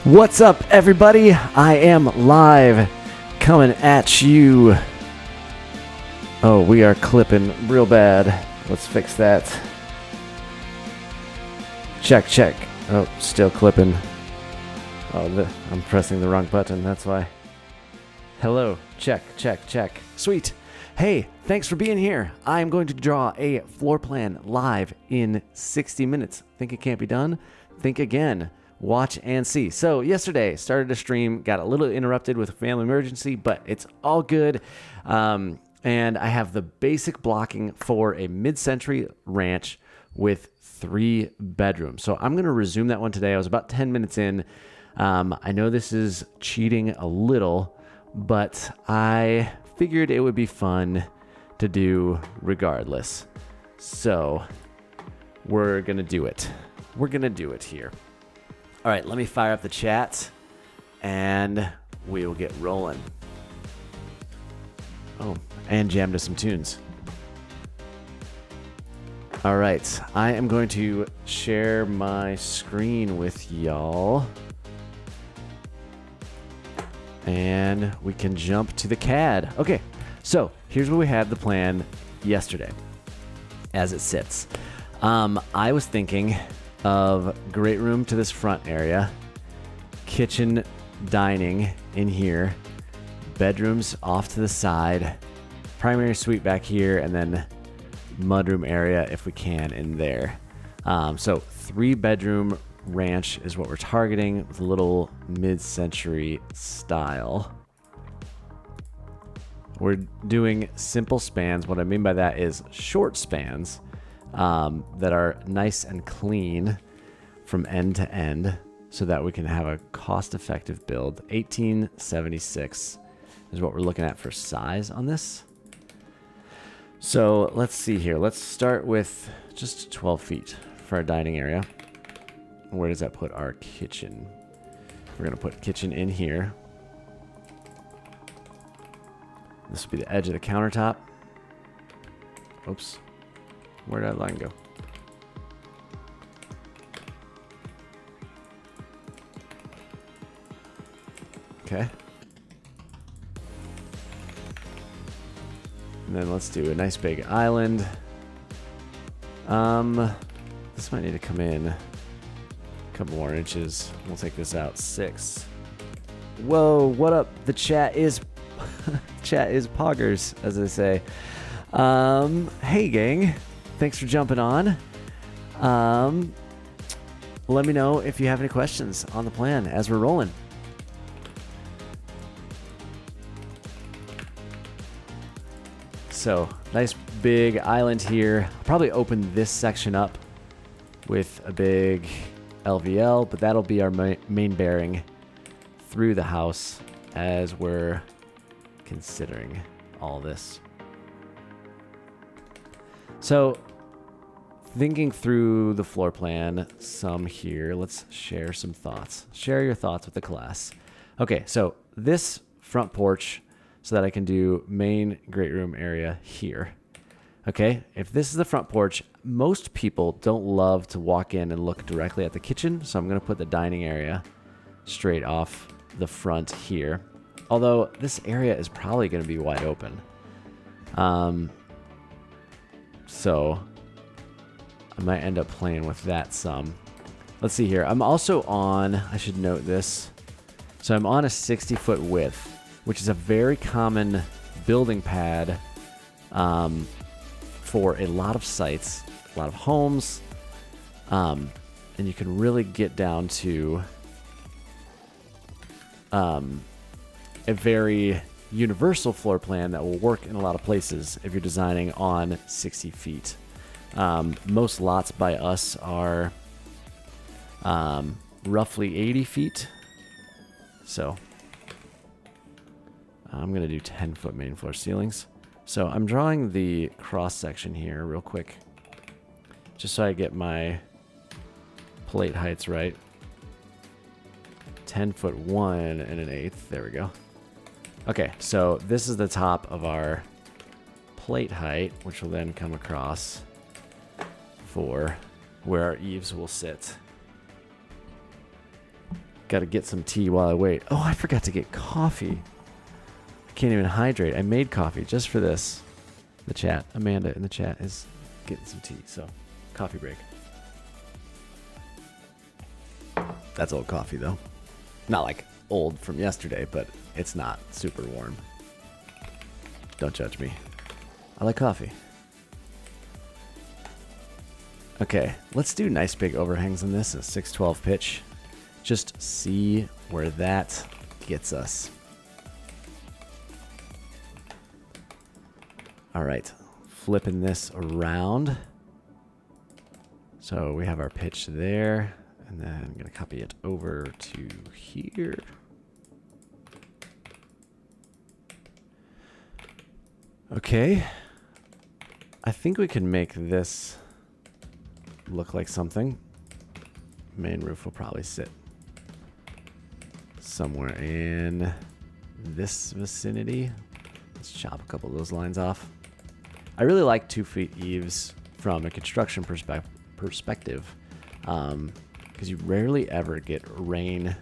What's up, everybody? I am live coming at you. Oh, we are clipping real bad. Let's fix that. Check, check. Oh, still clipping. Oh, I'm pressing the wrong button. That's why. Hello. Check, check, check. Sweet. Hey, thanks for being here. I'm going to draw a floor plan live in 60 minutes. Think it can't be done? Think again. Watch and see. So yesterday, started a stream, got a little interrupted with a family emergency, but it's all good. And I have the basic blocking for a mid-century ranch with 3 bedrooms. So I'm going to resume that one today. I was about 10 minutes in. I know this is cheating a little, but I figured it would be fun to do regardless. So we're going to do it. We're going to do it here. All right, let me fire up the chat, and we will get rolling. Oh, and jam to some tunes. All right, I am going to share my screen with y'all, and we can jump to the CAD. Okay, so here's where we had the plan yesterday, as it sits. I was thinking of great room to this front area, kitchen, dining in here, bedrooms off to the side, primary suite back here, and then mudroom area if we can in there. So 3-bedroom ranch is what we're targeting with a little mid-century style. We're doing simple spans. What I mean by that is short spans that are nice and clean from end to end so that we can have a cost-effective build. 1876 is what we're looking at for size on this. So let's see here. Let's start with just 12 feet for our dining area. Where does that put our kitchen? We're going to put kitchen in here. This will be the edge of the countertop. Oops. Where did that line go? Okay. And then let's do a nice big island. This might need to come in a couple more inches. We'll take this out 6. Whoa, what up? The chat is chat is poggers, as they say. Hey gang. Thanks for jumping on. Let me know if you have any questions on the plan as we're rolling. So, nice big island here. I'll probably open this section up with a big LVL, but that'll be our main bearing through the house as we're considering all this. So, thinking through the floor plan some here, let's share some thoughts. Share your thoughts with the class. Okay, so this front porch so that I can do main great room area here. Okay, if this is the front porch, most people don't love to walk in and look directly at the kitchen, so I'm going to put the dining area straight off the front here. Although this area is probably going to be wide open. So I might end up playing with that some. Let's see here. I'm also on, I should note this. So I'm on a 60-foot width, which is a very common building pad for a lot of sites, a lot of homes. And you can really get down to a very universal floor plan that will work in a lot of places if you're designing on 60 feet. Most lots by us are roughly 80 feet. So I'm going to do 10-foot main floor ceilings. So I'm drawing the cross section here real quick, just so I get my plate heights right. 10-foot 1 1/8. There we go. Okay, so this is the top of our plate height, which will then come across for where our eaves will sit. Got to get some tea while I wait. Oh, I forgot to get coffee. I can't even hydrate. I made coffee just for this. The chat, Amanda in the chat is getting some tea, so coffee break. That's old coffee though. Not like old from yesterday, but it's not super warm. Don't judge me. I like coffee. Okay, let's do nice big overhangs in this, a 612 pitch. Just see where that gets us. All right, flipping this around. So we have our pitch there, and then I'm gonna copy it over to here. Okay, I think we can make this look like something. Main roof will probably sit somewhere in this vicinity. Let's chop a couple of those lines off. I really like 2 feet eaves from a construction perspective, because you rarely ever get rain.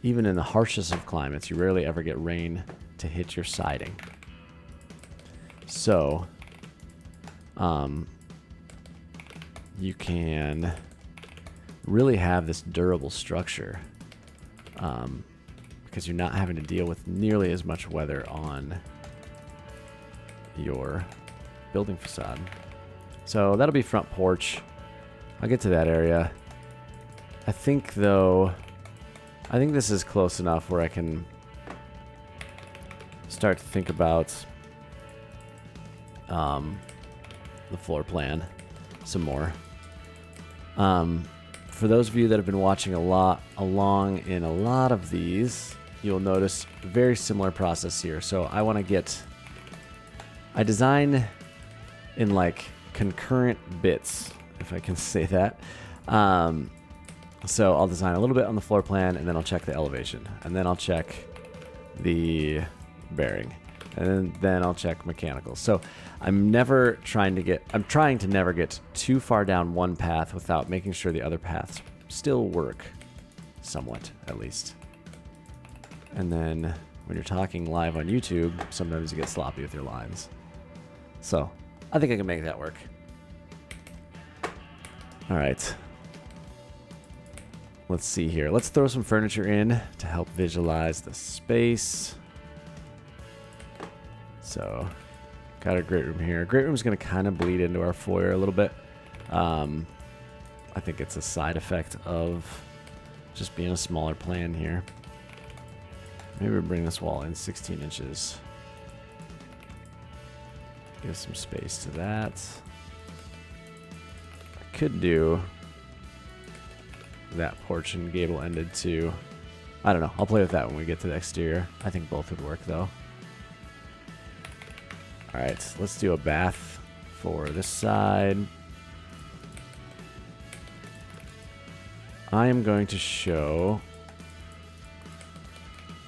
Even in the harshest of climates, you rarely ever get rain to hit your siding. So, you can really have this durable structure, because you're not having to deal with nearly as much weather on your building facade. So that'll be front porch. I'll get to that area. I think this is close enough where I can start to think about the floor plan some more. For those of you that have been watching along in a lot of these, you'll notice a very similar process here. So I design in like concurrent bits, if I can say that. So I'll design a little bit on the floor plan, and then I'll check the elevation, and then I'll check the bearing, and then I'll check mechanical. So I'm trying to never get too far down one path without making sure the other paths still work somewhat, at least. And then when you're talking live on YouTube, sometimes you get sloppy with your lines. So I think I can make that work. All right. Let's see here. Let's throw some furniture in to help visualize the space. So, got a great room here. Great room is going to kind of bleed into our foyer a little bit. I think it's a side effect of just being a smaller plan here. Maybe we'll bring this wall in 16 inches. Give some space to that. I could do that porch and gable ended too. I don't know. I'll play with that when we get to the exterior. I think both would work though. All right, let's do a bath for this side. I am going to show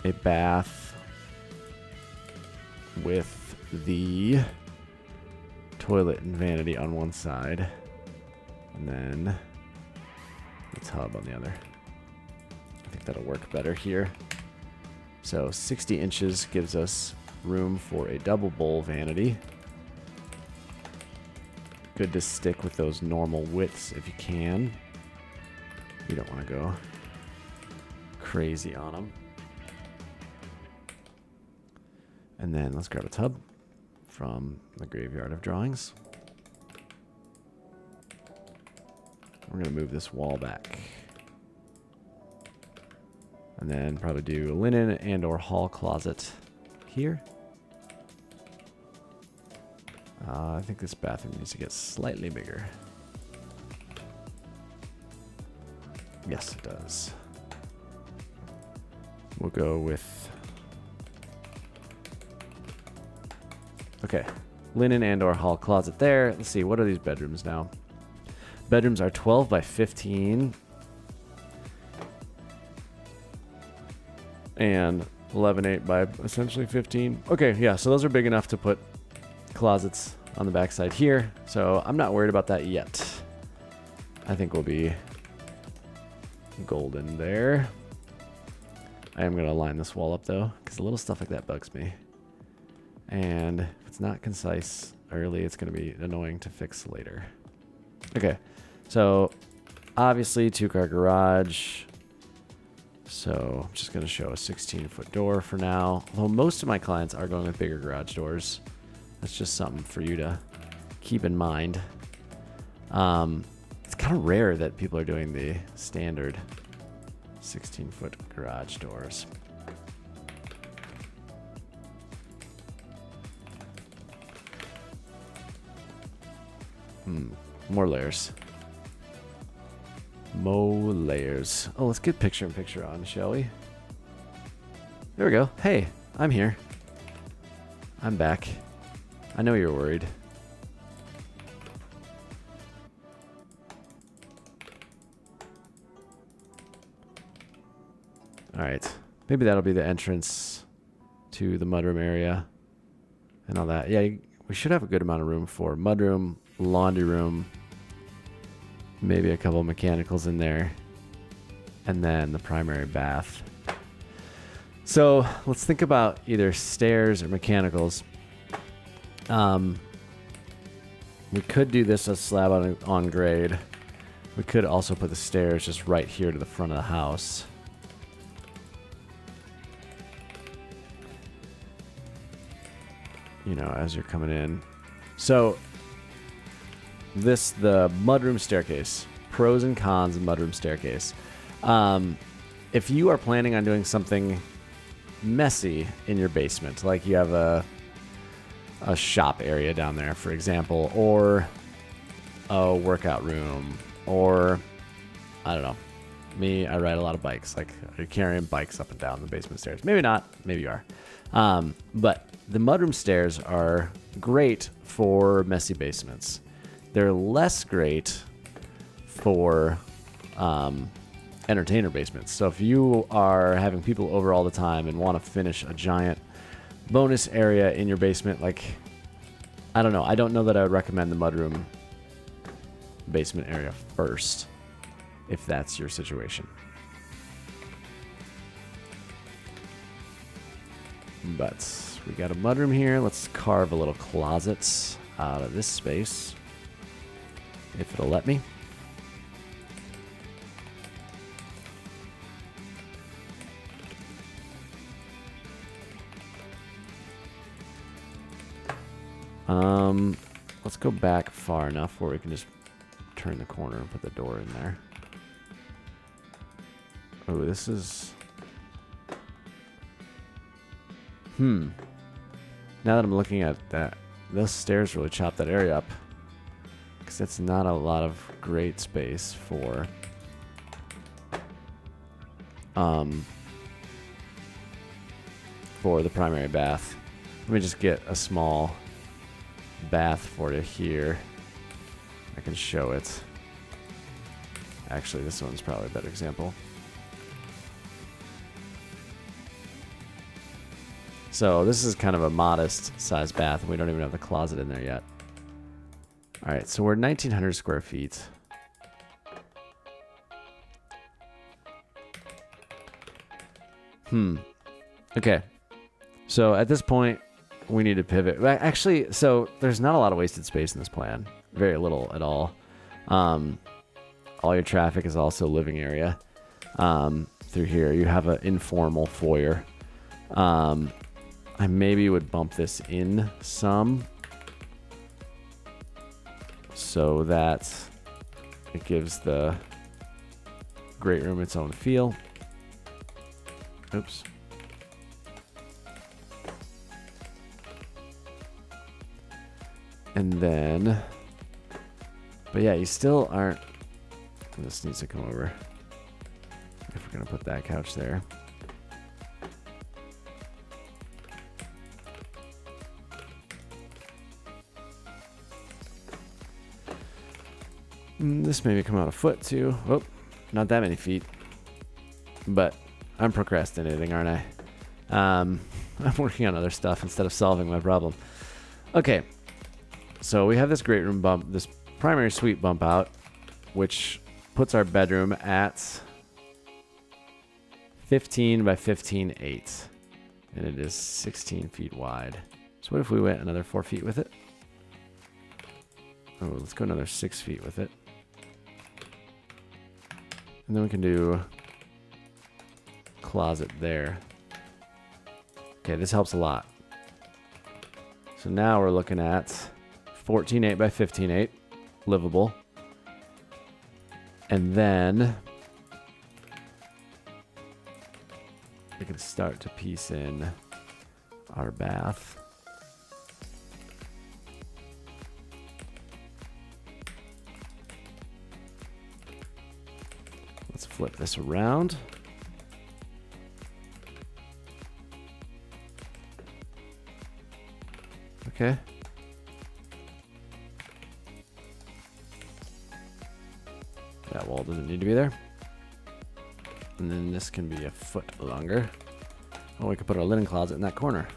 a bath with the toilet and vanity on one side, and then the tub on the other. I think that'll work better here. So 60 inches gives us room for a double bowl vanity. Good to stick with those normal widths if you can. You don't want to go crazy on them. And then let's grab a tub from the Graveyard of Drawings. We're going to move this wall back. And then probably do a linen and or hall closet here. I think this bathroom needs to get slightly bigger. Yes, it does. We'll go with... Okay, linen and or hall closet there. Let's see, what are these bedrooms now? Bedrooms are 12 by 15. And 11.8 by essentially 15. Okay, yeah, so those are big enough to put closets on the backside here. So I'm not worried about that yet. I think we'll be golden there. I am going to line this wall up though, because a little stuff like that bugs me. And if it's not concise early, it's going to be annoying to fix later. Okay, so obviously 2-car garage. So I'm just going to show a 16-foot door for now. Although most of my clients are going with bigger garage doors. That's just something for you to keep in mind. It's kind of rare that people are doing the standard 16-foot garage doors. More layers. More layers. Oh, let's get picture-in-picture on, shall we? There we go. Hey, I'm here. I'm back. I know you're worried. Alright. Maybe that'll be the entrance to the mudroom area and all that. Yeah, we should have a good amount of room for mudroom, laundry room, maybe a couple of mechanicals in there, and then the primary bath. So let's think about either stairs or mechanicals. We could do this as slab on grade. We could also put the stairs just right here to the front of the house. You know, as you're coming in. So the mudroom staircase. Pros and cons of mudroom staircase. If you are planning on doing something messy in your basement, like you have a shop area down there, for example, or a workout room, or I don't know. Me, I ride a lot of bikes. Like, are you carrying bikes up and down the basement stairs? Maybe not. Maybe you are. But the mudroom stairs are great for messy basements. They're less great for entertainer basements. So if you are having people over all the time and want to finish a giant bonus area in your basement, like, I don't know. I don't know that I would recommend the mudroom basement area first, if that's your situation. But we got a mudroom here. Let's carve a little closet out of this space, if it'll let me. Let's go back far enough where we can just turn the corner and put the door in there. Oh, this is... Now that I'm looking at that, those stairs really chop that area up, because it's not a lot of great space for the primary bath. Let me just get a small bath for you here. I can show it. Actually, this one's probably a better example. So this is kind of a modest size bath, and we don't even have the closet in there yet. All right, so we're 1,900 square feet. Okay. So at this point, we need to pivot. Actually, so there's not a lot of wasted space in this plan. Very little at all. All your traffic is also living area. Through here, you have an informal foyer. I maybe would bump this in some so that it gives the great room its own feel. Oops. And then, but yeah, you still aren't, this needs to come over if we're going to put that couch there. This maybe come out a foot too. Oh, not that many feet. But I'm procrastinating, aren't I? I'm working on other stuff instead of solving my problem. Okay. So we have this great room bump, this primary suite bump out, which puts our bedroom at 15 by 15.8. And it is 16 feet wide. So what if we went another 4 feet with it? Oh, let's go another 6 feet with it. And then we can do closet there. Okay, this helps a lot. So now we're looking at 14.8 by 15.8, livable. And then we can start to piece in our bath. Let's flip this around. Okay. That wall doesn't need to be there. And then this can be a foot longer. Oh, we could put our linen closet in that corner.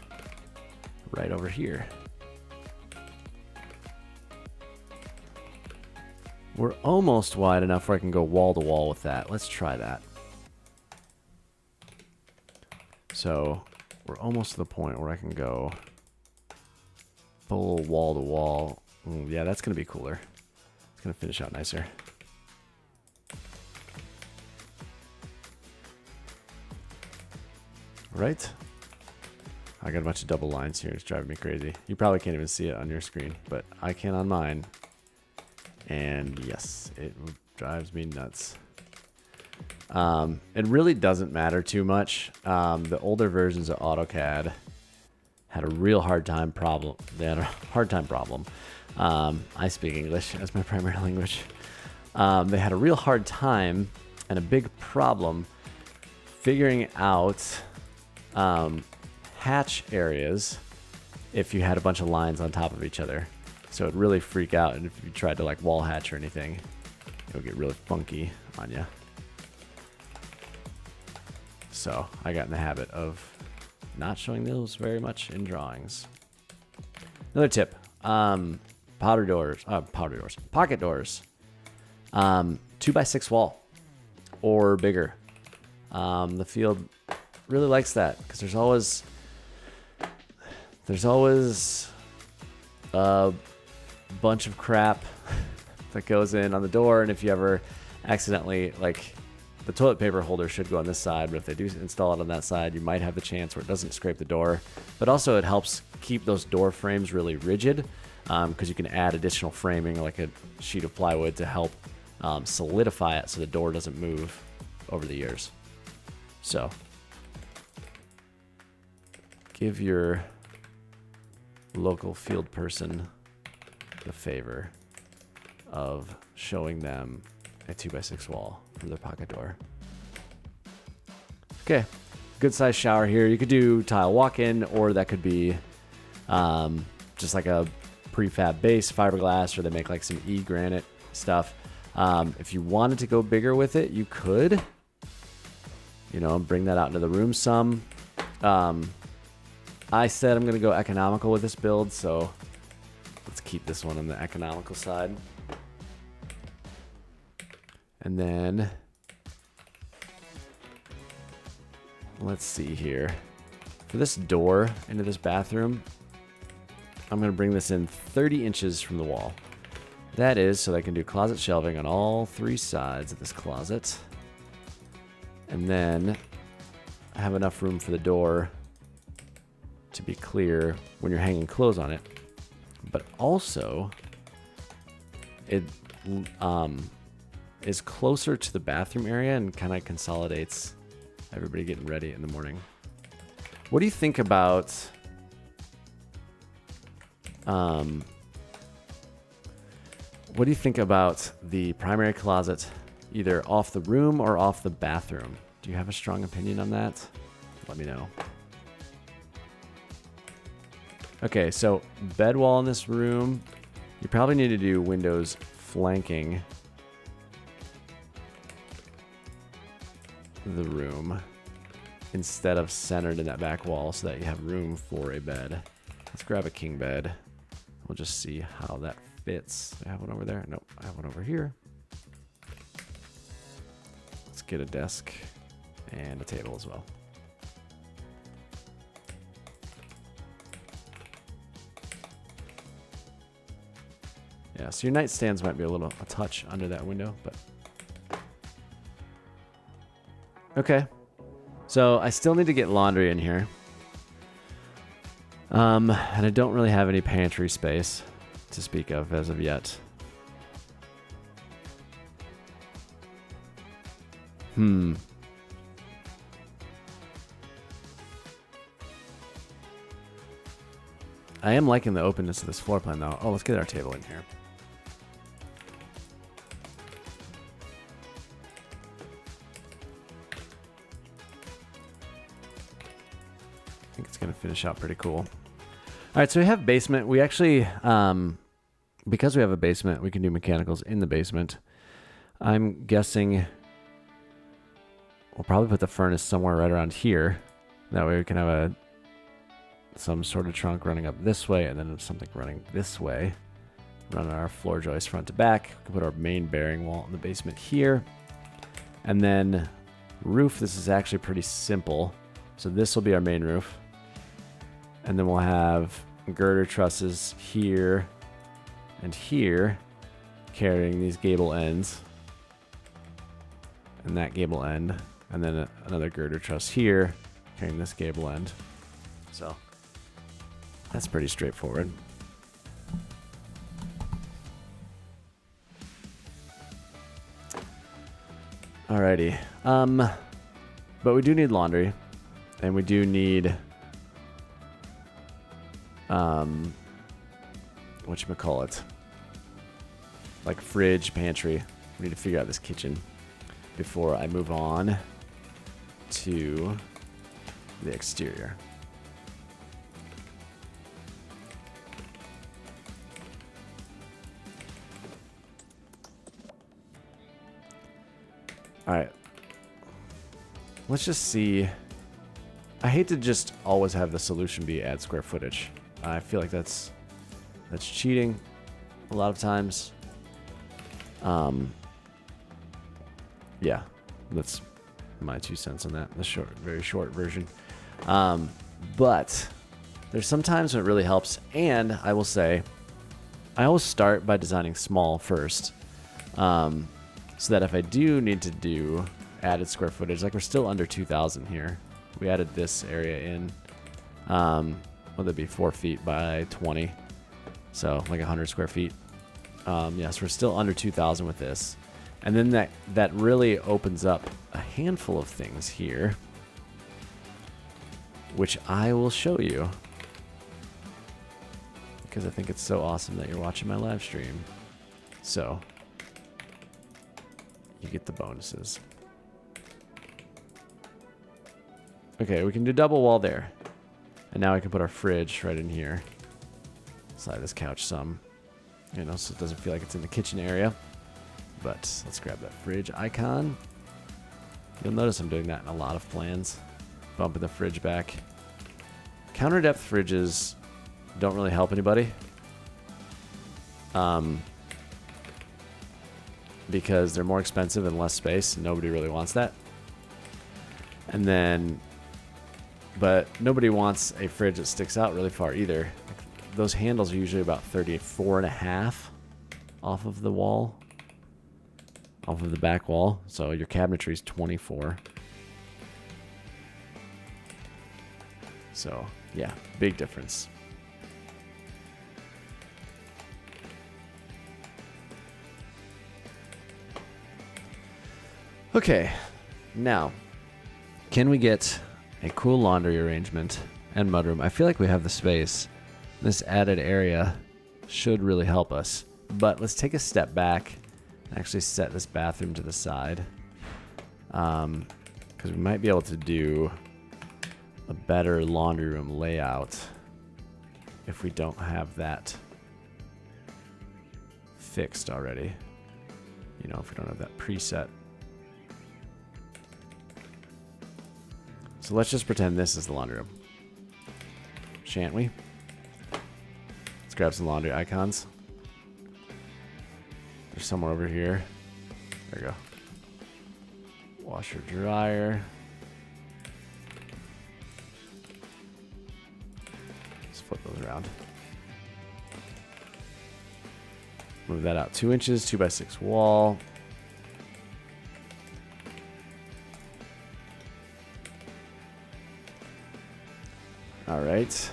Right over here. We're almost wide enough where I can go wall to wall with that. Let's try that. So we're almost to the point where I can go full wall to wall. Yeah, that's going to be cooler. It's going to finish out nicer. Right? I got a bunch of double lines here. It's driving me crazy. You probably can't even see it on your screen, but I can on mine. And yes, it drives me nuts. It really doesn't matter too much. The older versions of AutoCAD had a real hard time problem. They had a hard time problem. I speak English as my primary language. They had a real hard time and a big problem figuring out hatch areas if you had a bunch of lines on top of each other. So it'd really freak out, and if you tried to like wall hatch or anything, it would get really funky on you. So I got in the habit of not showing those very much in drawings. Another tip, pocket doors, 2x6 wall or bigger. The field really likes that because there's always a bunch of crap that goes in on the door, and if you ever accidentally, like, the toilet paper holder should go on this side, but if they do install it on that side, you might have the chance where it doesn't scrape the door. But also it helps keep those door frames really rigid, because you can add additional framing like a sheet of plywood to help solidify it so the door doesn't move over the years. So give your local field person the favor of showing them a 2x6 wall for their pocket door. Okay, good size shower here. You could do tile walk-in, or that could be just like a prefab base, fiberglass, or they make like some granite stuff. If you wanted to go bigger with it, you could, you know, bring that out into the room some. I said I'm going to go economical with this build, so let's keep this one on the economical side. And then let's see here. For this door into this bathroom, I'm going to bring this in 30 inches from the wall. That is so that I can do closet shelving on all 3 sides of this closet. And then I have enough room for the door to be clear when you're hanging clothes on it. But also, it is closer to the bathroom area and kind of consolidates everybody getting ready in the morning. What do you think about the primary closet, either off the room or off the bathroom? Do you have a strong opinion on that? Let me know. Okay, so bed wall in this room, you probably need to do windows flanking the room instead of centered in that back wall so that you have room for a bed. Let's grab a king bed. We'll just see how that fits. Do I have one over there? Nope, I have one over here. Let's get a desk And a table as well. Yeah, so your nightstands might be a touch under that window, but okay. So I still need to get laundry in here. And I don't really have any pantry space to speak of as of yet. I am liking the openness of this floor plan though. Oh, let's get our table in here. I think it's going to finish out pretty cool. All right, so we have basement. We actually, because we have a basement, we can do mechanicals in the basement. I'm guessing we'll probably put the furnace somewhere right around here. That way we can have some sort of trunk running up this way and then something running this way. Run our floor joist front to back. We can put our main bearing wall in the basement here. And then roof, this is actually pretty simple. So this will be our main roof. And then we'll have girder trusses here and here carrying these gable ends. And that gable end. And then another girder truss here carrying this gable end. So that's pretty straightforward. Alrighty. But we do need laundry. And we do need whatchamacallit, like fridge, pantry. We need to figure out this kitchen before I move on to the exterior. All right. Let's just see. I hate to just always have the solution be add square footage. I feel like that's cheating a lot of times. Yeah, that's my 2 cents on that. The very short version. But there's some times when it really helps, and I will say, I always start by designing small first, so that if I do need to do added square footage, like we're still under 2,000 here. We added this area in, would that be 4 feet by 20? So like 100 square feet. Yes, we're still under 2,000 with this. And then that really opens up a handful of things here, which I will show you because I think it's so awesome that you're watching my live stream. So you get the bonuses. Okay, we can do double wall there. And now we can put our fridge right in here. Slide this couch some, you know, so it doesn't feel like it's in the kitchen area. But let's grab that fridge icon. You'll notice I'm doing that in a lot of plans. Bumping the fridge back. Counter depth fridges don't really help anybody. Because they're more expensive and less space, and nobody really wants that. And then, but nobody wants a fridge that sticks out really far either. Those handles are usually about 34.5 off of the wall, off of the back wall. So your cabinetry is 24. So yeah, big difference. Okay, now, can we get a cool laundry arrangement and mudroom? I feel like we have the space. This added area should really help us. But let's take a step back and actually set this bathroom to the side. Because we might be able to do a better laundry room layout if we don't have that fixed already. You know, if we don't have that preset. So let's just pretend this is the laundry room. Shan't we? Let's grab some laundry icons. There's somewhere over here. There we go. Washer, dryer. flip those around. Move that out 2 inches, 2x6 wall. All right.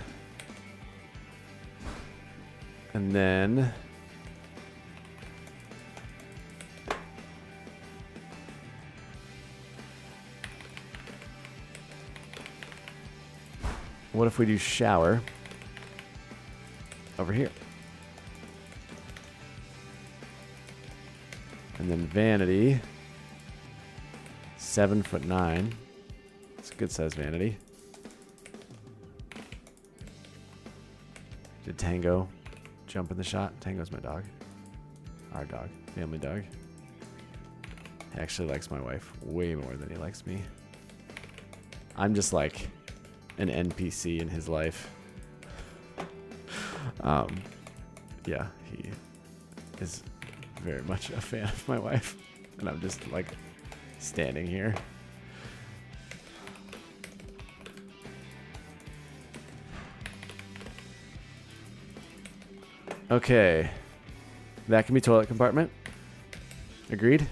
And then what if we do shower over here? And then vanity, 7'9". It's a good size vanity. Did Tango jump in the shot? Tango's my dog. Our dog. Family dog. He actually likes my wife way more than he likes me. I'm just like an NPC in his life. Yeah, he is very much a fan of my wife. And I'm just like standing here. Okay, that can be toilet compartment. Agreed?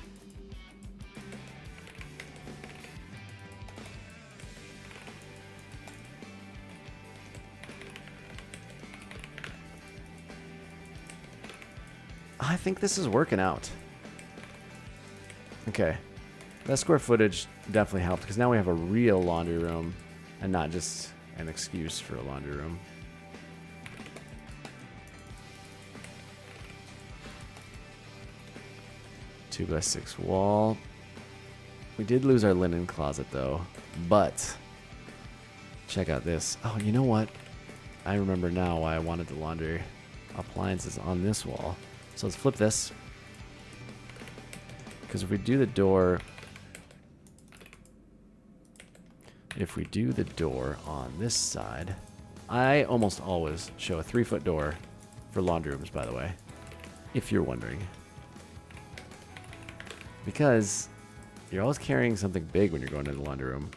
I think this is working out. Okay, that square footage definitely helped because now we have a real laundry room and not just an excuse for a laundry room. Two by 6 wall. We did lose our linen closet though, but check out this. Oh, you know what? I remember now why I wanted the laundry appliances on this wall. So let's flip this. Because if we do the door, on this side, I almost always show a 3-foot door for laundry rooms, by the way, if you're wondering. Because you're always carrying something big when you're going to the laundry room.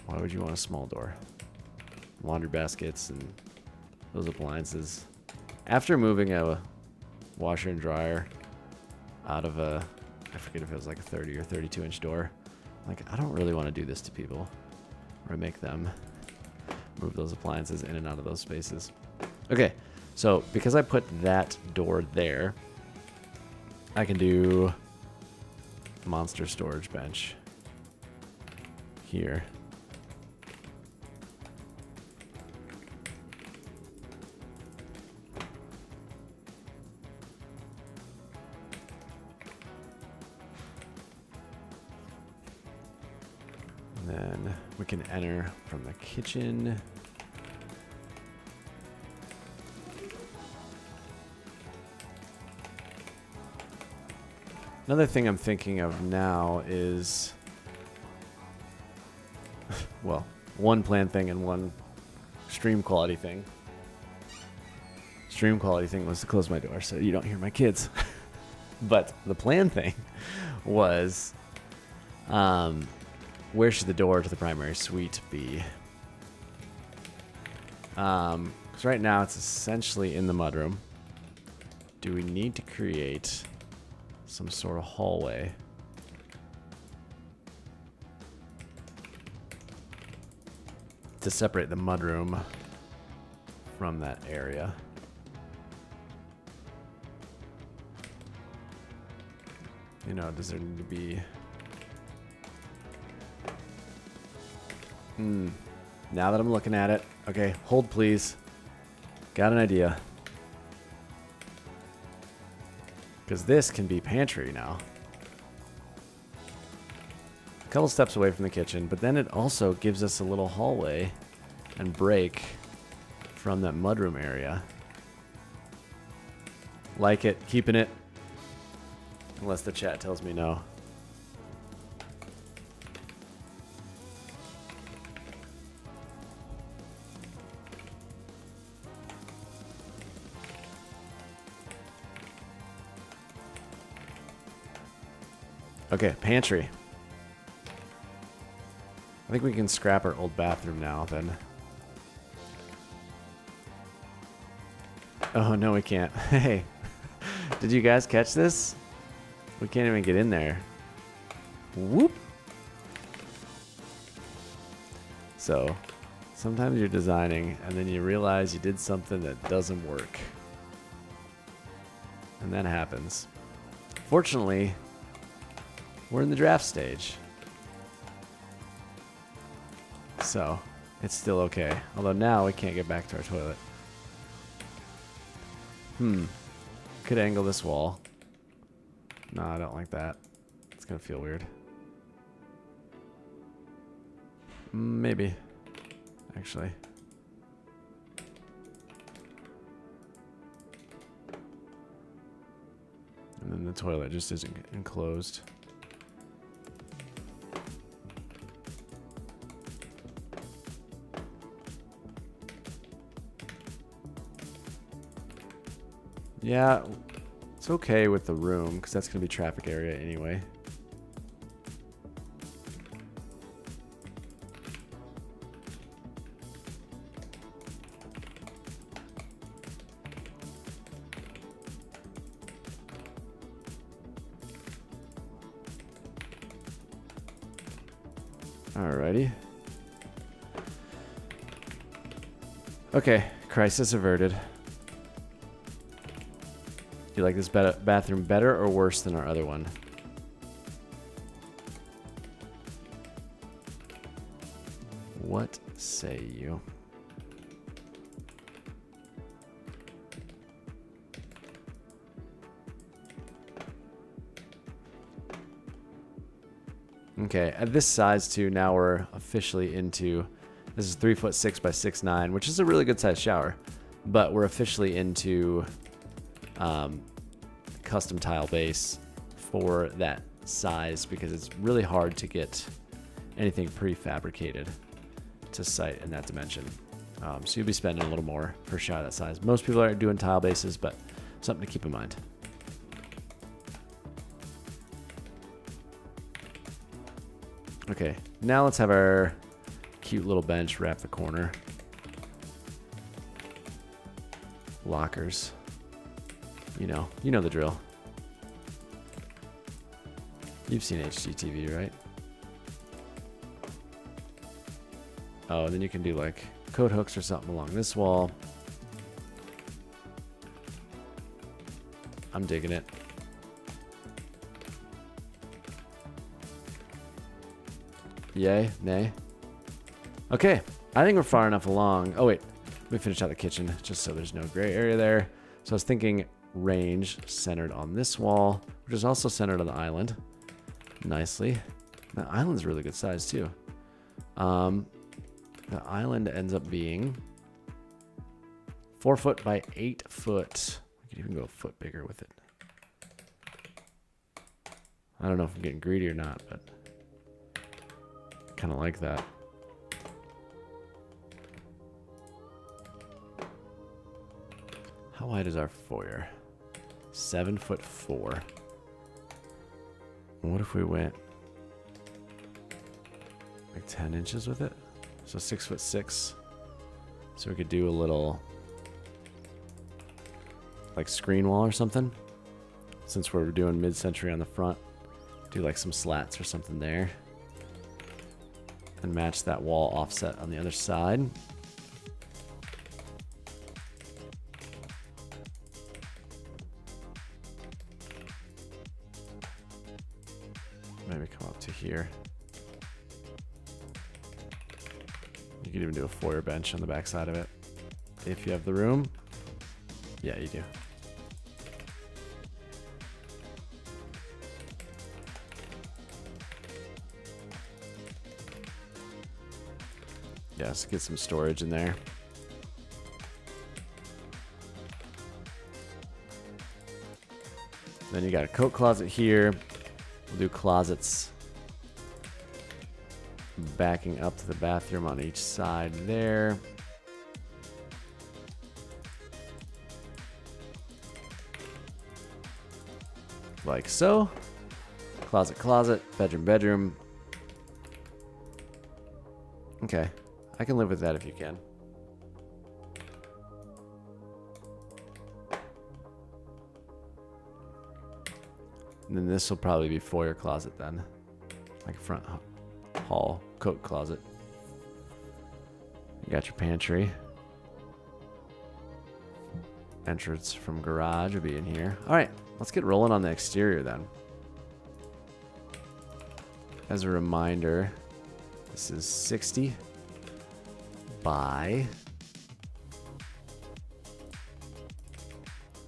Why would you want a small door? Laundry baskets and those appliances. After moving a washer and dryer out of a, I forget if it was like a 30 or 32 inch door, like I don't really want to do this to people or make them move those appliances in and out of those spaces. Okay, so because I put that door there, I can do monster storage bench here. And then we can enter from the kitchen. Another thing I'm thinking of now is, well, one plan thing and one stream quality thing. Stream quality thing was to close my door so you don't hear my kids. But the plan thing was, where should the door to the primary suite be? Because right now it's essentially in the mudroom. Do we need to create some sort of hallway? To separate the mudroom from that area. You know, does there need to be... Now that I'm looking at it. Okay, hold please. Got an idea. Because this can be pantry now. A couple steps away from the kitchen, but then it also gives us a little hallway and break from that mudroom area. Like it, keeping it. Unless the chat tells me no. Okay, pantry. I think we can scrap our old bathroom now then. Oh, no, we can't. Hey, did you guys catch this? We can't even get in there. Whoop. So, sometimes you're designing and then you realize you did something that doesn't work. And that happens. Fortunately, we're in the draft stage. So, it's still okay. Although now we can't get back to our toilet. Could angle this wall. No, I don't like that. It's gonna feel weird. Maybe. Actually. And then the toilet just isn't enclosed. Yeah, it's okay with the room because that's going to be traffic area anyway. Alrighty. Okay, crisis averted. Do you like this bathroom better or worse than our other one? What say you? Okay, at this size too, now we're officially into, this is 3'6" by 6'9", which is a really good size shower, but we're officially into custom tile base for that size because it's really hard to get anything prefabricated to site in that dimension. So you'll be spending a little more per shower that size. Most people are doing tile bases, but something to keep in mind. Okay, now let's have our cute little bench wrap the corner. Lockers. You know the drill. You've seen HGTV, right? Oh, and then you can do like coat hooks or something along this wall. I'm digging it. Yay? Nay? Okay, I think we're far enough along. Oh wait, let me finish out the kitchen just so there's no gray area there. So I was thinking range centered on this wall, which is also centered on the island. Nicely. The island's really good size too. The island ends up being 4 foot by 8 foot. We could even go a foot bigger with it. I don't know if I'm getting greedy or not, but kind of like that. How wide is our foyer? 7'4". What if we went like 10 inches with it? So 6'6". So we could do a little like screen wall or something. Since we're doing mid-century on the front, do like some slats or something there. And match that wall offset on the other side. Maybe come up to here. You could even do a foyer bench on the back side of it. If you have the room. Yeah, you do. Yeah, let's get some storage in there. Then you got a coat closet here. We'll do closets backing up to the bathroom on each side there. Like so. Closet, closet, bedroom, bedroom. Okay. I can live with that if you can. And then this will probably be foyer closet then. Like a front hall coat closet. You got your pantry. Entrance from garage will be in here. All right, let's get rolling on the exterior then. As a reminder, this is 60 by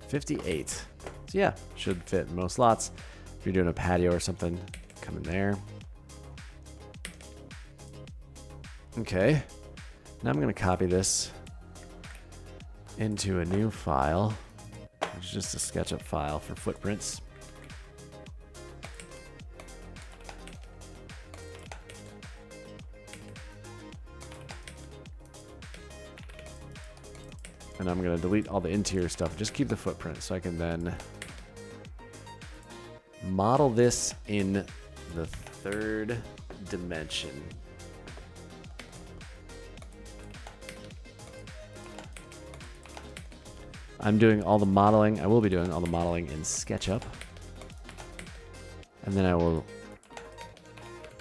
58. So yeah, should fit in most lots. If you're doing a patio or something, come in there. Okay, now I'm gonna copy this into a new file, which is just a SketchUp file for footprints. And I'm going to delete all the interior stuff. Just keep the footprint so I can then model this in the third dimension. I'm doing all the modeling. I will be doing all the modeling in SketchUp. And then I will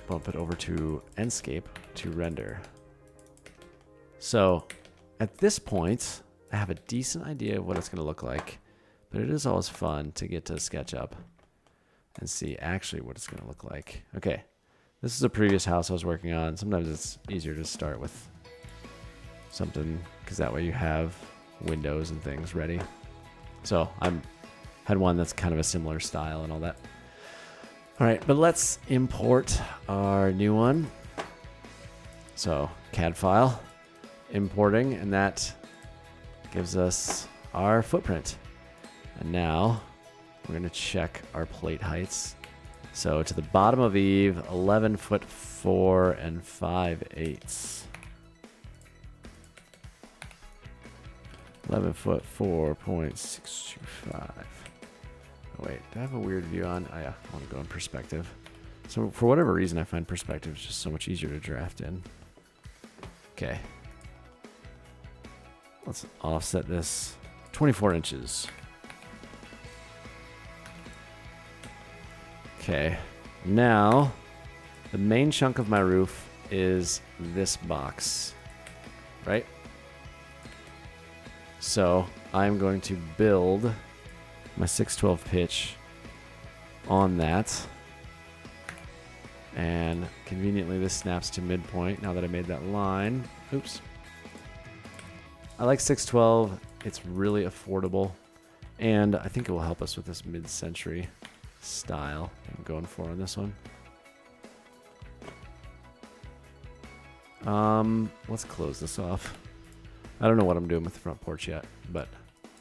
bump it over to Enscape to render. So at this point, I have a decent idea of what it's going to look like, but it is always fun to get to SketchUp and see actually what it's going to look like. Okay, this is a previous house I was working on. Sometimes it's easier to start with something because that way you have windows and things ready. So had one that's kind of a similar style and all that. All right, but let's import our new one. So CAD file, importing, and that gives us our footprint. And now we're going to check our plate heights. So to the bottom of Eve, 11 foot 4 and 5/8. 11 foot 4.625. Oh, wait, do I have a weird view on? Oh, yeah, I want to go in perspective. So for whatever reason, I find perspective is just so much easier to draft in. Okay. Let's offset this 24 inches. Okay, now the main chunk of my roof is this box, right? So I'm going to build my 612 pitch on that. And conveniently this snaps to midpoint now that I made that line. Oops. I like 612. It's really affordable. And I think it will help us with this mid-century style I'm going for on this one. Let's close this off. I don't know what I'm doing with the front porch yet, but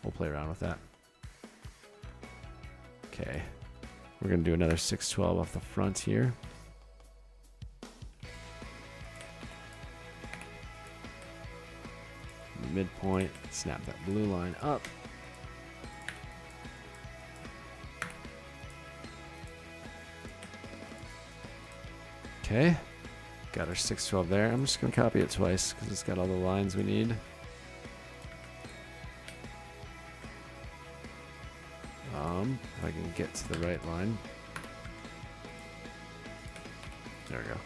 we'll play around with that. Okay. We're going to do another 612 off the front here. Midpoint, snap that blue line up. Okay, got our 612 there. I'm just going to copy it twice because it's got all the lines we need. If I can get to the right line. There we go.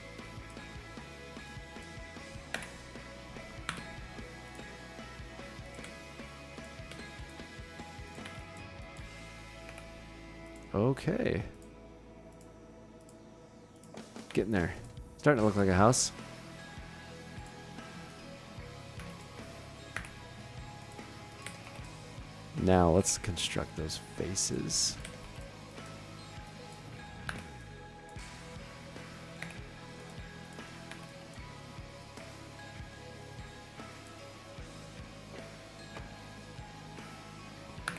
Okay. Getting there. Starting to look like a house. Now let's construct those faces. I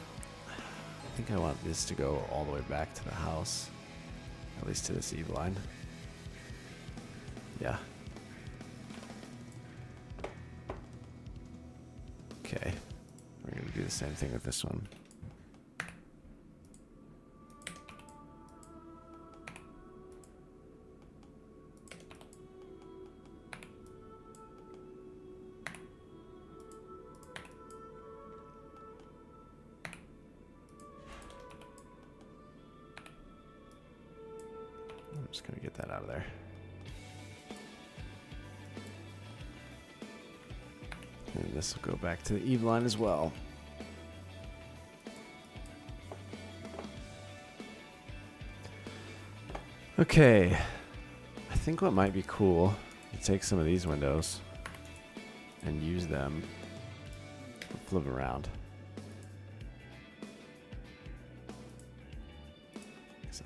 think I want this to go all the way back to the house, at least to this eve line. Yeah. Okay. We're going to do the same thing with this one. Just gonna get that out of there. And this will go back to the Eve line as well. Okay, I think what might be cool is take some of these windows and use them, flip around.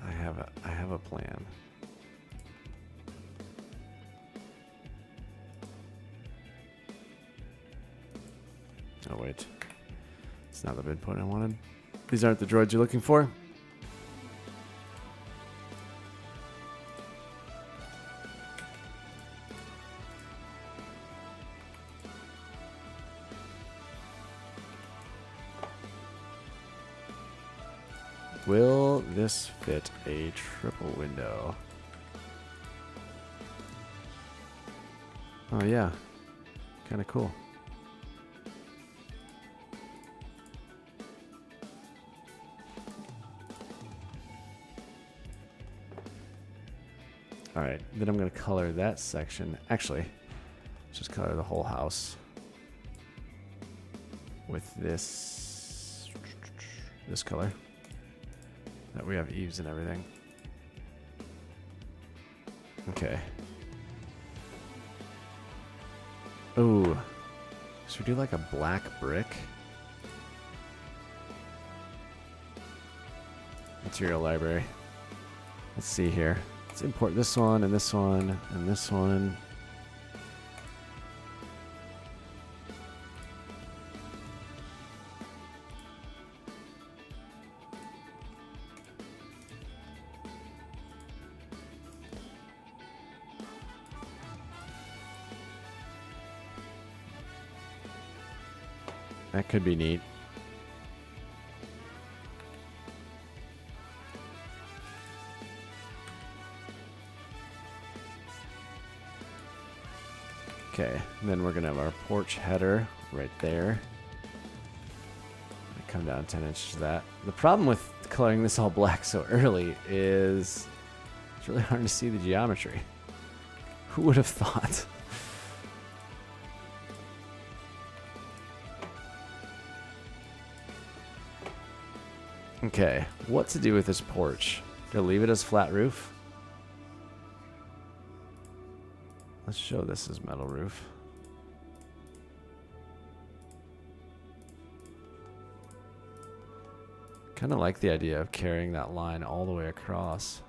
I have a plan. Oh wait, it's not the midpoint I wanted. These aren't the droids you're looking for. Will this fit a triple window? Oh yeah, kind of cool. All right, then I'm gonna color that section. Actually, just color the whole house with this color. That we have eaves and everything. Okay. Ooh. Should we do like a black brick? Material library. Let's see here. Let's import this one and this one and this one. That could be neat. Okay, and then we're gonna have our porch header right there. Come down 10 inches to that. The problem with coloring this all black so early is it's really hard to see the geometry. Who would have thought? Okay, what to do with this porch? Do I leave it as flat roof? Let's show this as metal roof. Kind of like the idea of carrying that line all the way across.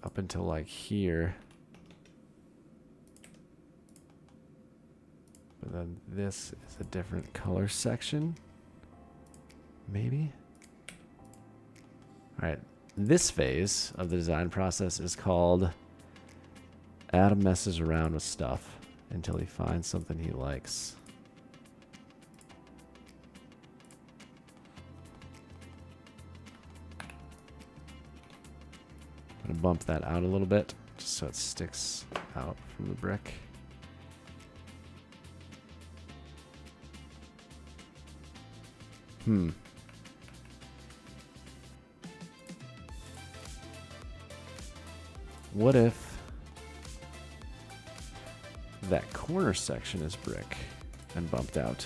Up until like here. But then this is a different color section. Maybe? Alright, this phase of the design process is called Adam messes around with stuff until he finds something he likes. I'm going to bump that out a little bit just so it sticks out from the brick. What if that corner section is brick and bumped out?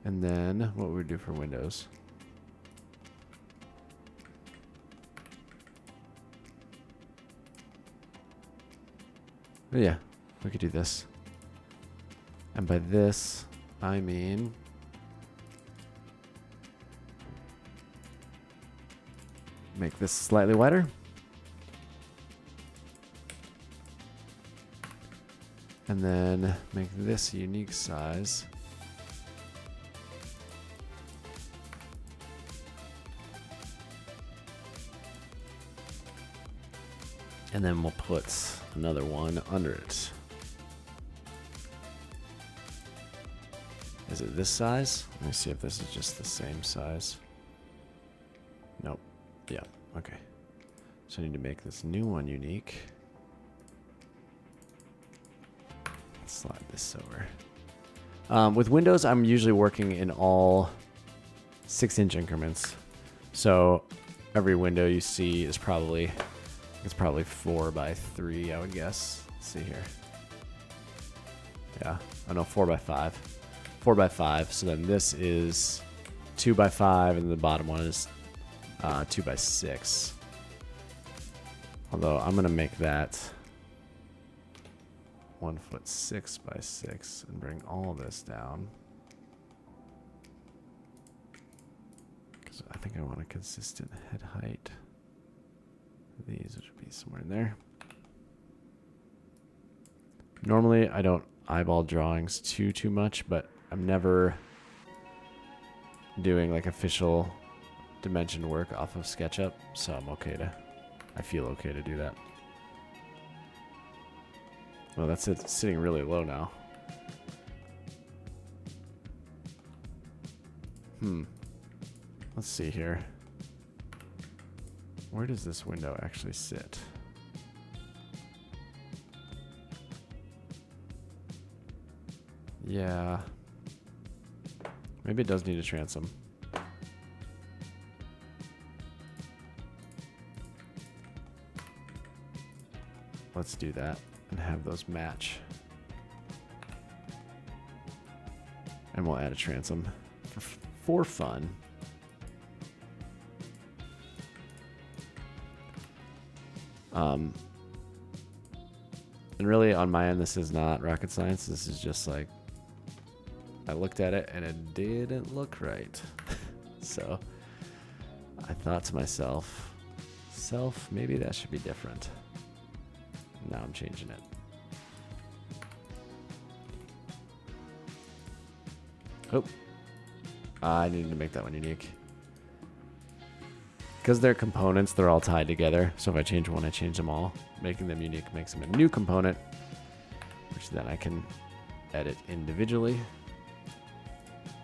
And then what would we do for windows? Oh yeah, we could do this. And by this, I mean make this slightly wider. And then make this a unique size. And then we'll put another one under it. Is it this size? Let me see if this is just the same size. Nope. Yeah, okay. So I need to make this new one unique. Let's slide this over. With Windows, I'm usually working in all 6-inch increments. So every window you see is probably, it's probably 4 by 3, I would guess. Let's see here. Yeah, oh no, 4 by 5. 4 by 5. So then this is 2 by 5, and the bottom one is 2 by 6. Although I'm gonna make that 1 foot 6 by 6 and bring all this down. Because I think I want a consistent head height. These would be somewhere in there. Normally I don't eyeball drawings too much, but I'm never doing like official dimension work off of SketchUp, so I feel okay to do that. Well, that's it. It's sitting really low now. Let's see here. Where does this window actually sit? Yeah. Maybe it does need a transom. Let's do that and have those match. And we'll add a transom for fun. And really on my end, this is not rocket science. This is just like, I looked at it and it didn't look right. So I thought to myself, maybe that should be different. Now I'm changing it. Oh, I needed to make that one unique. Because they're components, they're all tied together. So if I change one, I change them all. Making them unique makes them a new component, which then I can edit individually.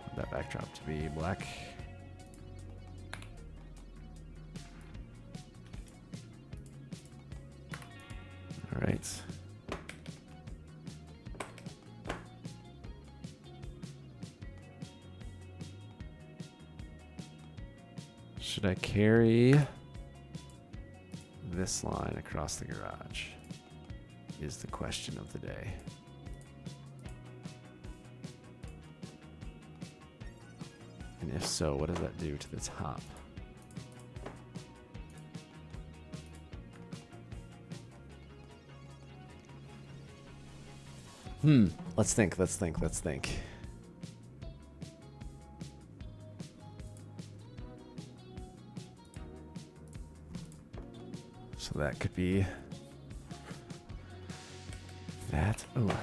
Want that backdrop to be black. All right. Should I carry this line across the garage? Is the question of the day. And if so, what does that do to the top? Let's think. So that could be that. Oh.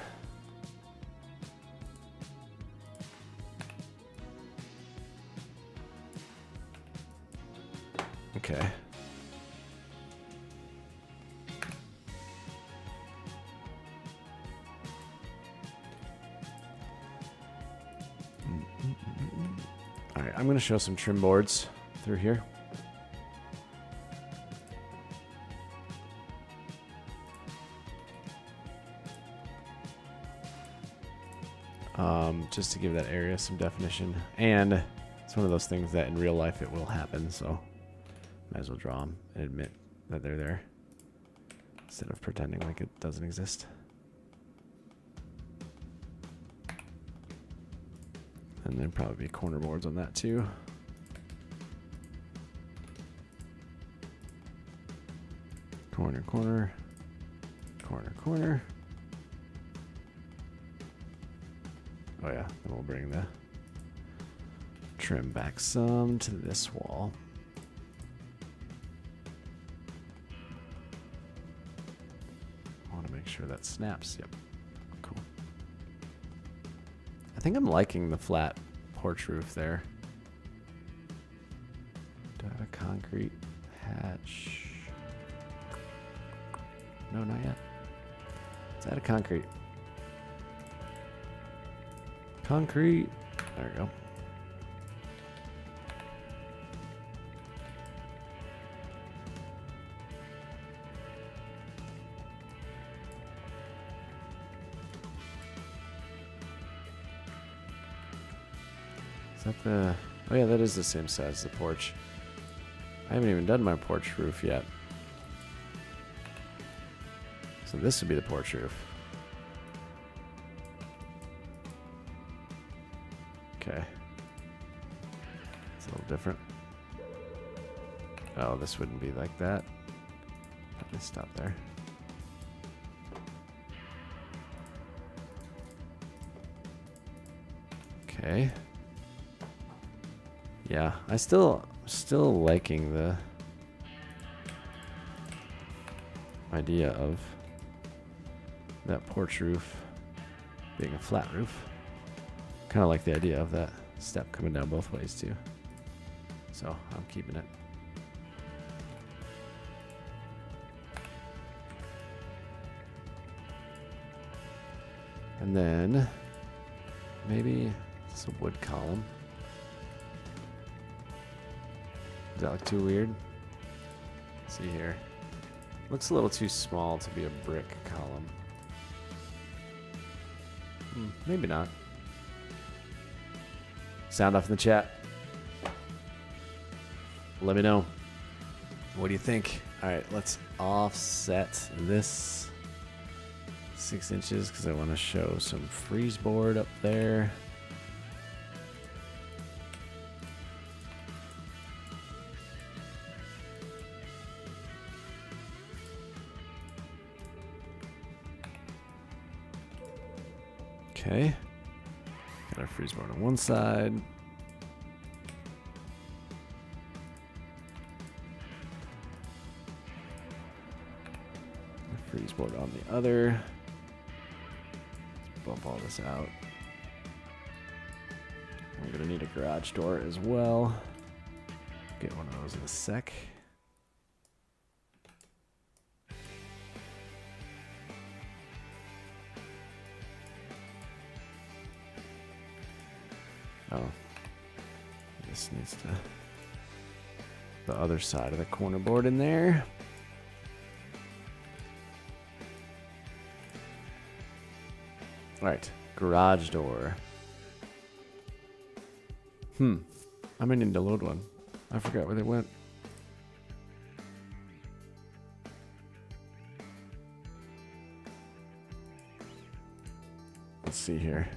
Okay. All right, I'm going to show some trim boards through here. Just to give that area some definition. And it's one of those things that in real life it will happen, so might as well draw them and admit that they're there instead of pretending like it doesn't exist. And then probably be corner boards on that too. Corner, corner, corner, corner. Oh yeah, then we'll bring the trim back some to this wall. I want to make sure that snaps. Yep, cool. I think I'm liking the flat porch roof there. Do I have a concrete hatch? No, not yet. Let's add a concrete. Concrete. There we go. Is that the... Oh yeah, that is the same size as the porch. I haven't even done my porch roof yet. So this would be the porch roof. Okay. It's a little different. Oh, this wouldn't be like that. Let me stop there. Okay. Yeah, I still liking the idea of that porch roof being a flat roof. Kind of like the idea of that step coming down both ways too. So I'm keeping it. And then maybe it's a wood column. Does that look too weird? Let's see here. Looks a little too small to be a brick column. Maybe not. Sound off in the chat. Let me know. What do you think? All right, let's offset this 6 inches because I want to show some freeze board up there. Okay, got our freeze board on one side. Freeze board on the other. Let's bump all this out. I'm gonna need a garage door as well. Get one of those in a sec. Oh, this needs to the other side of the corner board in there. All right, garage door. I may need to load one. I forgot where they went. Let's see here.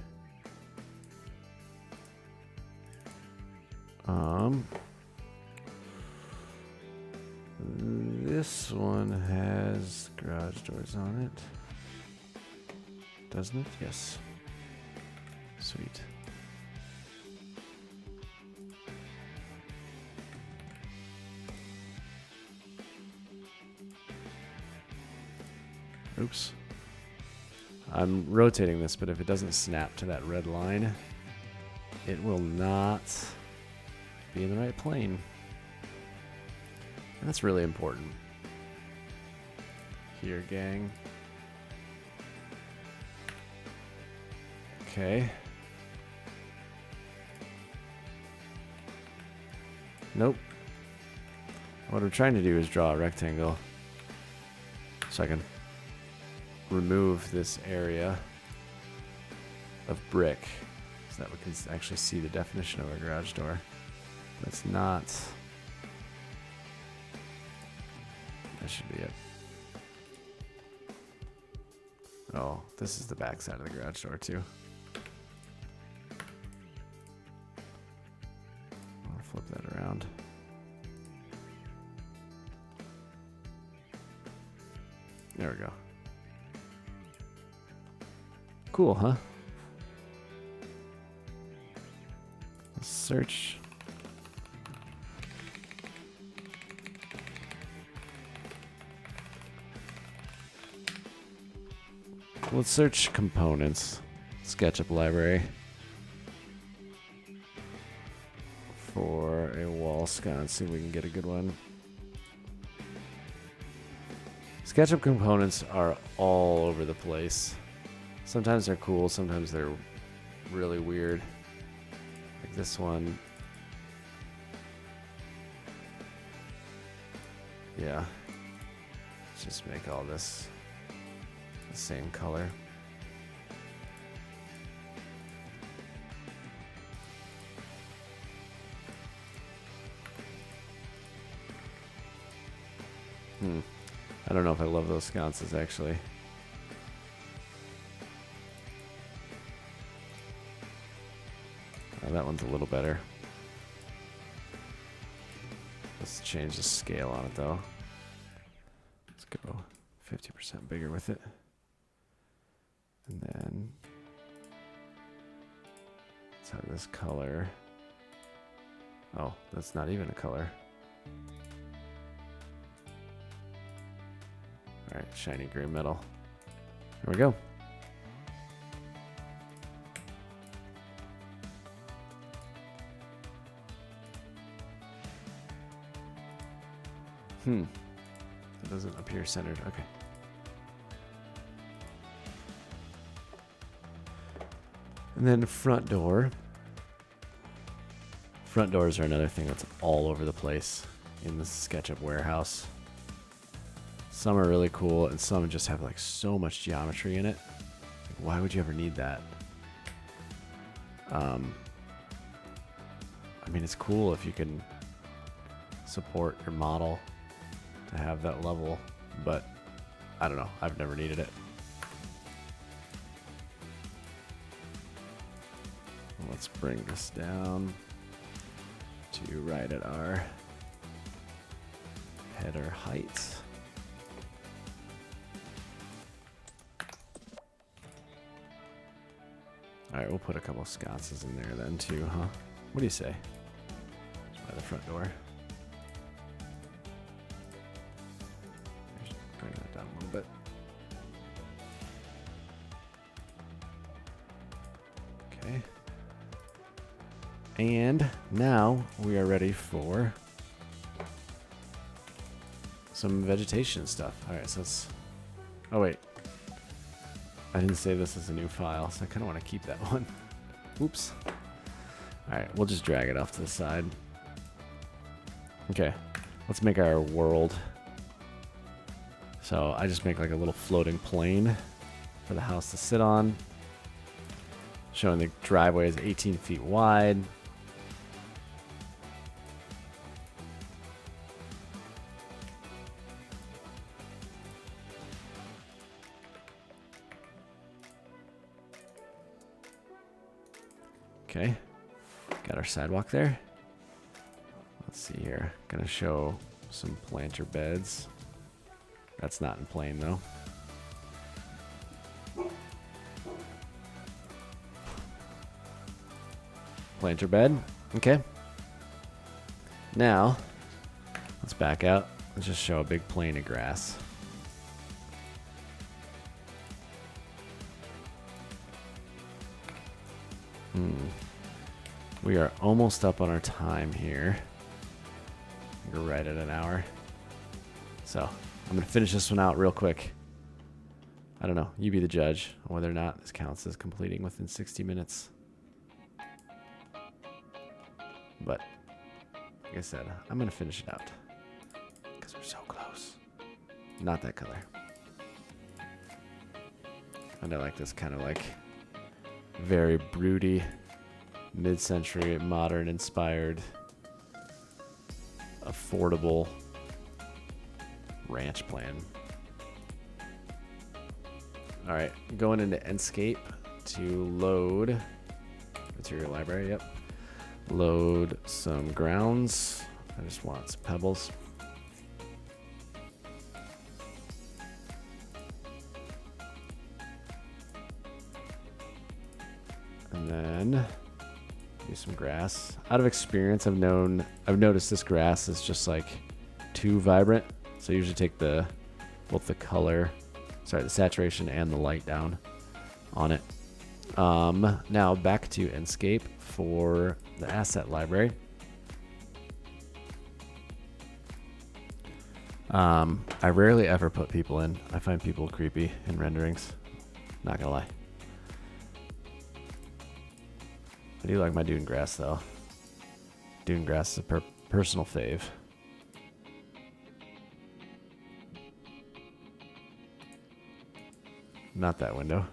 This one has garage doors on it. Doesn't it? Yes. Sweet. Oops. I'm rotating this, but if it doesn't snap to that red line, it will not be in the right plane. And that's really important. Here, gang. Okay. Nope. What I'm trying to do is draw a rectangle so I can remove this area of brick so that we can actually see the definition of a garage door. That's not... That should be it. Oh, this is the back side of the garage door too. I'll flip that around. There we go. Cool, huh? Let's search. Let's search components, Sketchup library, for a wall sconce. See if we can get a good one. Sketchup components are all over the place. Sometimes they're cool, sometimes they're really weird. Like this one. Yeah. Let's just make all this the same color. I don't know if I love those sconces actually. That one's a little better. Let's change the scale on it though. Let's go 50% bigger with it. And then let's have this color. Oh, that's not even a color. Alright, shiny gray metal. There we go. It doesn't appear centered. Okay. And then front door. Front doors are another thing that's all over the place in the SketchUp warehouse. Some are really cool, and some just have like so much geometry in it. Like, why would you ever need that? I mean, it's cool if you can support your model to have that level, but I don't know. I've never needed it. Let's bring this down to right at our header height. All right, we'll put a couple sconces in there then too, huh? What do you say? Just by the front door. Bring that down a little bit. Okay. And now we are ready for some vegetation stuff. All right, so let's... Oh, wait. I didn't save this as a new file, so I kind of want to keep that one. Oops. All right, we'll just drag it off to the side. Okay, let's make our world. So I just make like a little floating plane for the house to sit on, showing the driveway is 18 feet wide. Okay, got our sidewalk there. Let's see here. Gonna show some planter beds. That's not in plane though. Planter bed. Okay. Now, let's back out. Let's just show a big plane of grass. We are almost up on our time here. We're right at an hour. So I'm going to finish this one out real quick. I don't know. You be the judge on whether or not this counts as completing within 60 minutes. But like I said, I'm going to finish it out because we're so close. Not that color. And I like this kind of like very broody, mid-century, modern inspired, affordable ranch plan. All right, going into Enscape to load material library. Yep, load some grounds. I just want some pebbles. And then do some grass. Out of experience, I've noticed this grass is just like too vibrant. So I usually take both the color, the saturation and the light down on it. Now back to Enscape for the asset library. I rarely ever put people in. I find people creepy in renderings. Not gonna lie. I do like my dune grass though. Dune grass is a personal fave. Not that window.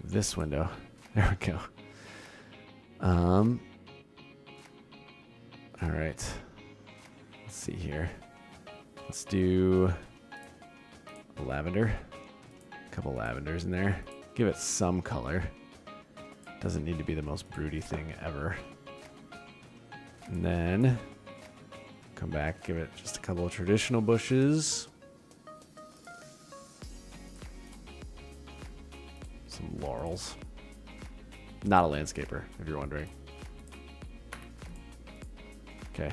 This window. There we go. All right. Let's see here. Let's do lavender. A couple lavenders in there. Give it some color. Doesn't need to be the most broody thing ever. And then come back, give it just a couple of traditional bushes. Some laurels. Not a landscaper, if you're wondering. Okay.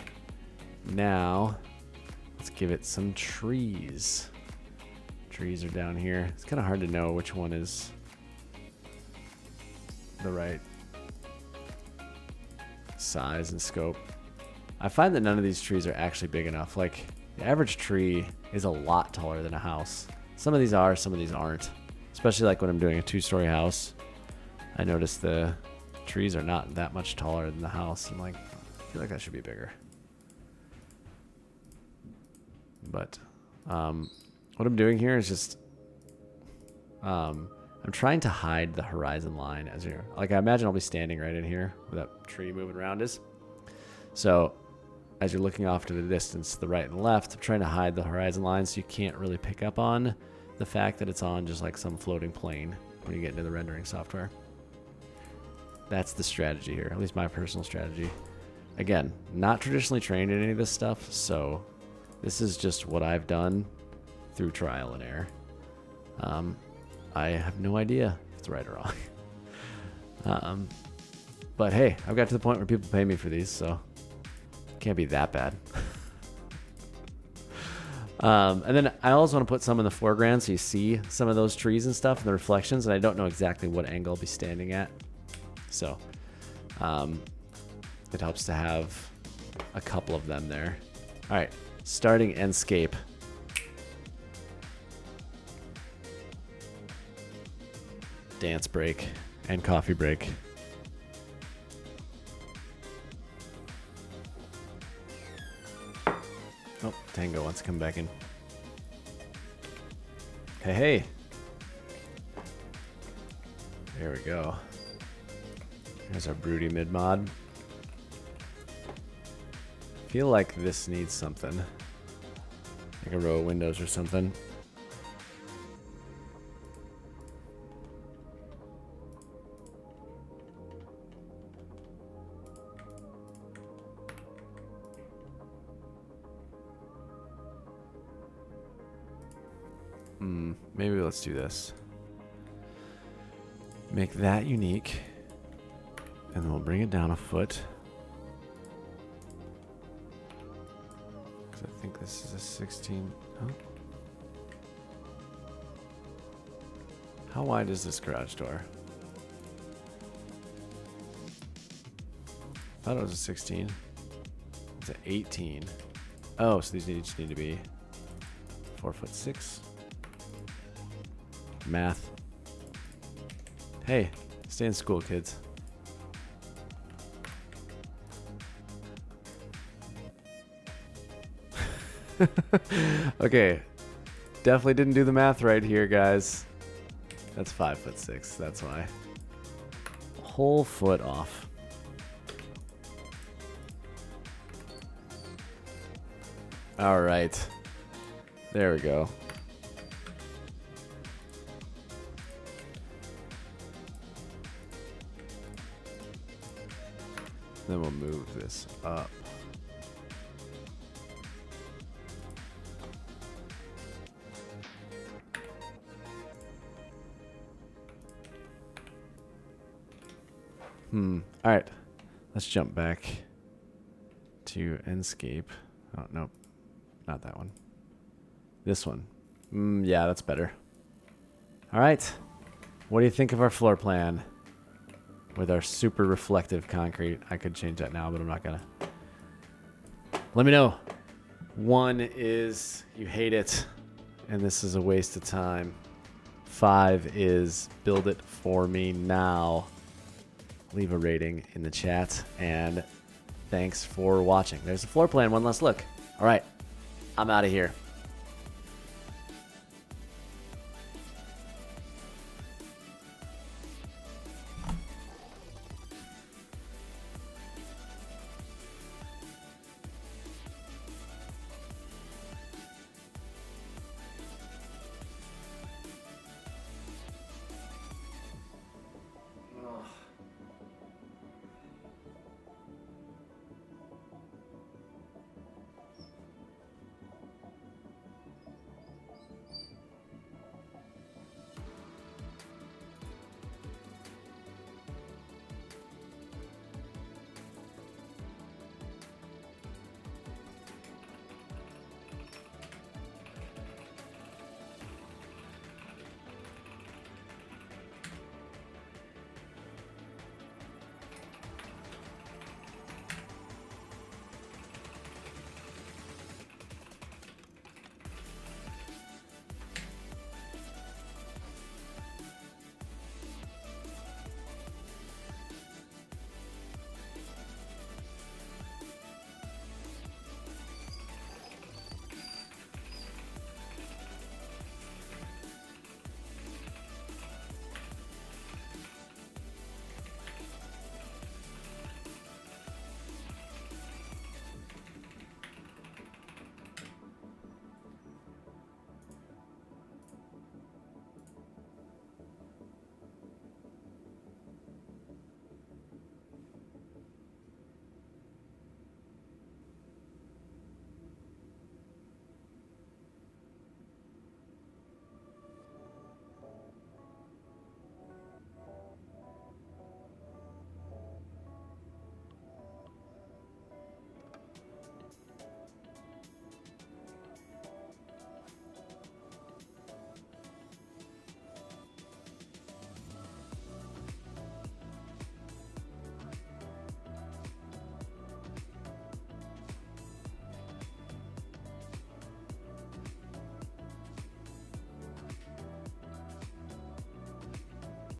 Now, let's give it some trees. Trees are down here. It's kind of hard to know which one is the right size and scope. I find that none of these trees are actually big enough. Like, the average tree is a lot taller than a house. Some of these are, some of these aren't. Especially like when I'm doing a 2-story house. I notice the trees are not that much taller than the house. I'm like, I feel like that should be bigger. But what I'm doing here is just I'm trying to hide the horizon line as you're like, I imagine I'll be standing right in here where that tree moving around is. So as you're looking off to the distance, the right and left, I'm trying to hide the horizon line so you can't really pick up on the fact that it's on just like some floating plane when you get into the rendering software. That's the strategy here, at least my personal strategy. Again, not traditionally trained in any of this stuff, so this is just what I've done through trial and error. I have no idea if it's right or wrong. But hey, I've got to the point where people pay me for these, so it can't be that bad. And then I also want to put some in the foreground so you see some of those trees and stuff and the reflections, and I don't know exactly what angle I'll be standing at. So it helps to have a couple of them there. All right, starting Enscape. Dance break and coffee break. Oh, Tango wants to come back in. Hey, hey. There we go. There's our broody mid mod. Feel like this needs something. Like a row of windows or something. Maybe let's do this. Make that unique. And then we'll bring it down a foot. Because I think this is a 16. Oh. How wide is this garage door? I thought it was a 16. It's an 18. Oh, so these each need to be 4'6". Math. Hey, stay in school, kids. Okay, definitely didn't do the math right here, guys. That's 5'6". That's why. Whole foot off. All right, there we go. Then we'll move this up. All right, let's jump back to Enscape. Oh, nope, not that one. This one. Yeah, that's better. All right, what do you think of our floor plan? With our super reflective concrete. I could change that now, but I'm not gonna. Let me know. 1 is you hate it, and this is a waste of time. 5 is build it for me now. leave a rating in the chat, and thanks for watching. There's a floor plan, one last look. All right, I'm out of here.